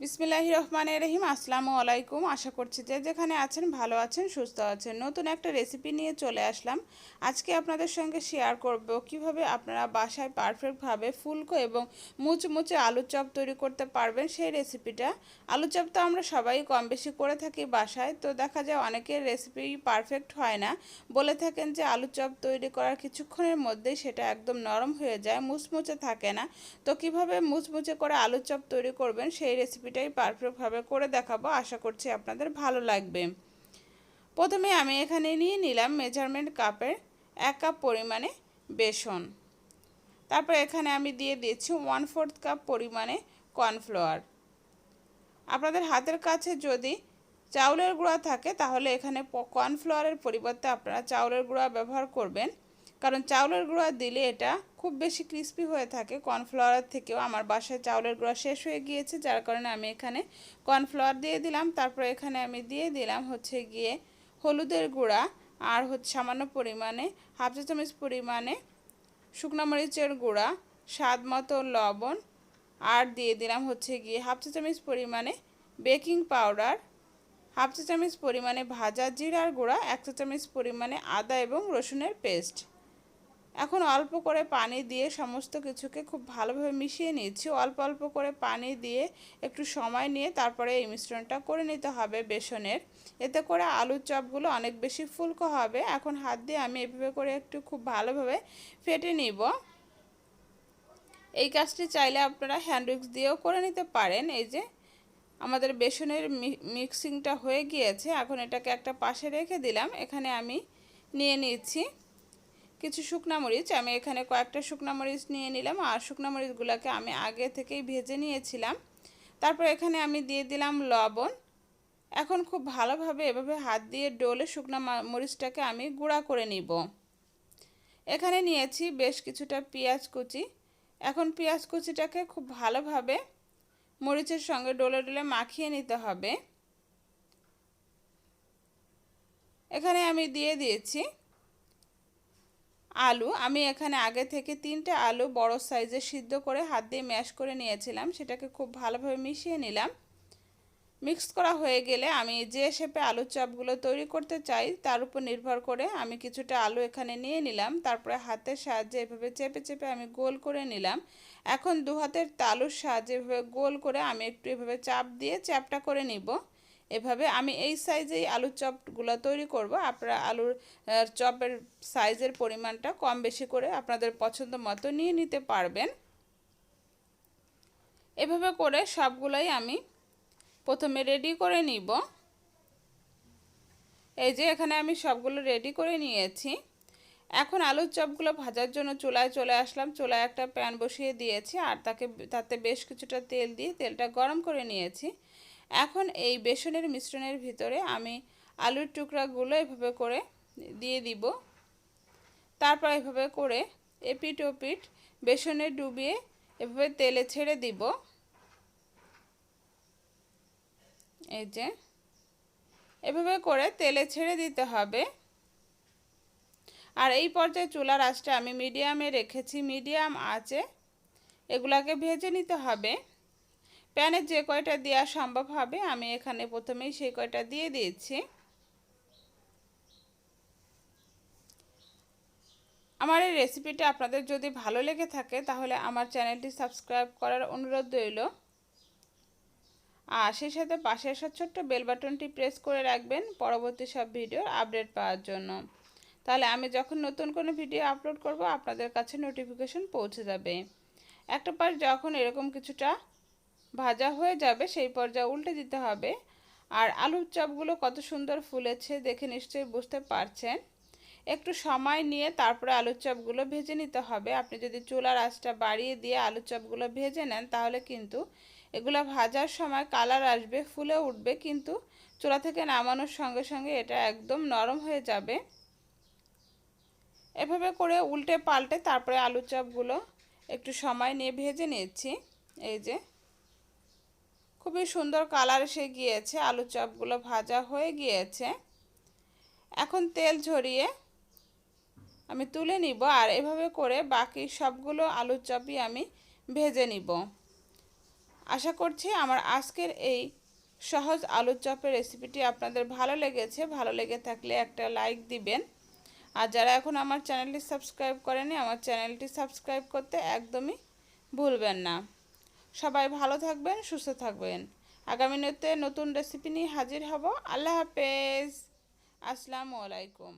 বিসমিল্লাহির রহমানির রহিম। আসসালামু আলাইকুম। আশা করছি যে যেখানে আছেন ভালো আছেন, সুস্থ আছেন। নতুন একটা রেসিপি নিয়ে চলে আসলাম। আজকে আপনাদের সঙ্গে শেয়ার করব কিভাবে আপনারা বাসায় পারফেক্টভাবে ফুলকো এবং মুচমুচে আলুর চপ তৈরি করতে পারবেন সেই রেসিপিটা। আলুর চপ তো আমরা সবাই কম বেশি করে থাকি বাসায়, তো দেখা যায় অনেকের রেসিপি পারফেক্ট হয় না, বলে থাকেন যে আলুর চপ তৈরি করার কিছুক্ষণের মধ্যেই সেটা একদম নরম হয়ে যায়, মুচমুচে থাকে না। তো কিভাবে মুচমুচে করে আলুর চপ তৈরি করবেন সেই রেসিপিটাই পারফেক্টভাবে করে দেখাবো। আশা করছি আপনাদের ভালো লাগবে। প্রথমে আমি এখানে নিয়ে নিলাম মেজারমেন্ট কাপের 1 কাপ পরিমাণে বেসন। তারপর এখানে আমি দিয়ে দিয়েছি 1/4 কাপ পরিমাণে কর্নফ্লাওয়ার। আপনাদের হাতের কাছে যদি চাউলের গুঁড়া থাকে তাহলে এখানে কর্নফ্লাওয়ারের পরিবর্তে আপনারা চাউলের গুঁড়া ব্যবহার করবেন, কারণ চাউলের গুঁড়া দিলে এটা খুব বেশি ক্রিস্পি হয়ে থাকে কর্নফ্লাওয়ারের থেকেও। আমার বাসায় চাউলের গুঁড়া শেষ হয়ে গিয়েছে, যার কারণে আমি এখানে কর্নফ্লাওয়ার দিয়ে দিলাম। তারপর এখানে আমি দিয়ে দিলাম গিয়ে হলুদের গুঁড়া, আর সামান্য পরিমাণে 1/2 চা চামচ পরিমাণে শুকনো মরিচের গুঁড়া, স্বাদ মতো লবণ, আর দিয়ে দিলাম গিয়ে 1/2 চা চামচ পরিমাণে বেকিং পাউডার, 1/2 চা চামচ পরিমাণে ভাজা জিরার গুঁড়া, 1 চা চামচ পরিমাণে আদা এবং রসুনের পেস্ট। এখন অল্প করে পানি দিয়ে সমস্ত কিছুকে খুব ভালোভাবে মিশিয়ে নিচ্ছি। অল্প অল্প করে পানি দিয়ে একটু সময় নিয়ে তারপরে এই মিশ্রণটা করে নিতে হবে বেসনের। এতে করে আলুর চপগুলো অনেক বেশি ফুলকো হবে। এখন হাত দিয়ে আমি এভাবে করে একটু খুব ভালোভাবে ফেটে নিব। এই কাজটি চাইলে আপনারা হ্যান্ড উইক্স দিয়েও করে নিতে পারেন। এই যে আমাদের বেসনের মিক্সিংটা হয়ে গিয়েছে, এখন এটাকে একটা পাশে রেখে দিলাম। এখানে আমি নিয়ে নিচ্ছি কিছু শুকনা মরিচ। আমি এখানে কয়েকটা শুকনা মরিচ নিয়ে নিলাম, আর শুকনা মরিচগুলোকে আমি আগে থেকেই ভেজে নিয়েছিলাম। তারপর এখানে আমি দিয়ে দিলাম লবণ। এখন খুব ভালোভাবে এভাবে হাত দিয়ে ডলে শুকনা মরিচটাকে আমি গুঁড়া করে নিব। এখানে নিয়েছি বেশ কিছুটা পেঁয়াজ কুচি। এখন পেঁয়াজ কুচিটাকে খুব ভালোভাবে মরিচের সঙ্গে ডলে ডলে মাখিয়ে নিতে হবে। এখানে আমি দিয়ে দিয়েছি আলু। আমি এখানে আগে থেকে 3টে আলু বড় সাইজে সিদ্ধ করে হাত দিয়ে ম্যাশ করে নিয়েছিলাম, সেটাকে খুব ভালোভাবে মিশিয়ে নিলাম। মিক্স করা হয়ে গেলে আমি যে শেপে আলুর চপগুলো তৈরি করতে চাই তার উপর নির্ভর করে আমি কিছুটা আলু এখানে নিয়ে নিলাম। তারপরে হাতের সাহায্যে এভাবে চেপে চেপে আমি গোল করে নিলাম। এখন দু হাতের তালুর সাহায্যে এভাবে গোল করে আমি একটু এভাবে চাপ দিয়ে চ্যাপটা করে নিব। এভাবে আমি এই সাইজেই আলুর চপগুলো তৈরি করব। আপনারা আলুর চপের সাইজের পরিমাণটা কম বেশি করে আপনাদের পছন্দ মতো নিয়ে নিতে পারবেন। এভাবে করে সবগুলোই আমি প্রথমে রেডি করে নিব। এই যে এখানে আমি সবগুলো রেডি করে নিয়েছি। এখন আলুর চপগুলো ভাজার জন্য চুলায় চলে আসলাম। চুলায় একটা প্যান বসিয়ে দিয়েছি, আর তাতে বেশ কিছুটা তেল দিয়ে তেলটা গরম করে নিয়েছি। এখন এই বেসনের মিশ্রণের ভিতরে আমি আলুর টুকরাগুলো এভাবে করে দিয়ে দিব। তারপর এভাবে করে এপিট ওপিট বেসনে ডুবিয়ে এভাবে তেলে ছেড়ে দিব। এই যে এভাবে করে তেলে ছেড়ে দিতে হবে। আর এই পর্যায়ে চুলার আঁচটা আমি মিডিয়ামে রেখেছি। মিডিয়াম আঁচে এগুলাকে ভেজে নিতে হবে। প্যানে যে কয়টা দেওয়া সম্ভব হবে আমি এখানে প্রথমেই সেই কয়টা দিয়ে দিয়েছি। আমার এই রেসিপিটা আপনাদের যদি ভালো লেগে থাকে তাহলে আমার চ্যানেলটি সাবস্ক্রাইব করার অনুরোধ রইল, আর সেই সাথে পাশে আসা ছোট্ট বেল বাটনটি প্রেস করে রাখবেন পরবর্তী সব ভিডিওর আপডেট পাওয়ার জন্য। তাহলে আমি যখন নতুন কোনো ভিডিও আপলোড করব আপনাদের কাছে নোটিফিকেশন পৌঁছে যাবে। একটা পাশ যখন এরকম কিছুটা ভাজা হয়ে যাবে সেই পর্যায়ে উল্টে দিতে হবে। আর আলুর চপগুলো কত সুন্দর ফুলেছে দেখে নিশ্চয়ই বুঝতে পারছেন। একটু সময় নিয়ে তারপরে আলুর চপগুলো ভেজে নিতে হবে। আপনি যদি চুলার আঁচটা বাড়িয়ে দিয়ে আলুর চপগুলো ভেজে নেন তাহলে কিন্তু এগুলো ভাজার সময় কালার আসবে, ফুলে উঠবে, কিন্তু চুলা থেকে নামানোর সঙ্গে সঙ্গে এটা একদম নরম হয়ে যাবে। এভাবে করে উল্টে পাল্টে তারপরে আলুর চপগুলো একটু সময় নিয়ে ভেজে নিচ্ছি। এই যে খুবই সুন্দর কালার এসে গিয়েছে, আলুর চপগুলো ভাজা হয়ে গিয়েছে। এখন তেল ঝরিয়ে আমি তুলে নিব, আর এভাবে করে বাকি সবগুলো আলুর চপই আমি ভেজে নিব। আশা করছি আমার আজকের এই সহজ আলুর চপের রেসিপিটি আপনাদের ভালো লেগেছে। ভালো লেগে থাকলে একটা লাইক দিবেন। আর যারা এখন আমার চ্যানেলটি সাবস্ক্রাইব করেনি, আমার চ্যানেলটি সাবস্ক্রাইব করতে একদমই ভুলবেন না। সবাই ভালো থাকবেন, সুস্থ থাকবেন। আগামীতে নতুন রেসিপি নিয়ে হাজির হব। আল্লাহ হাফেজ। আসসালামু আলাইকুম।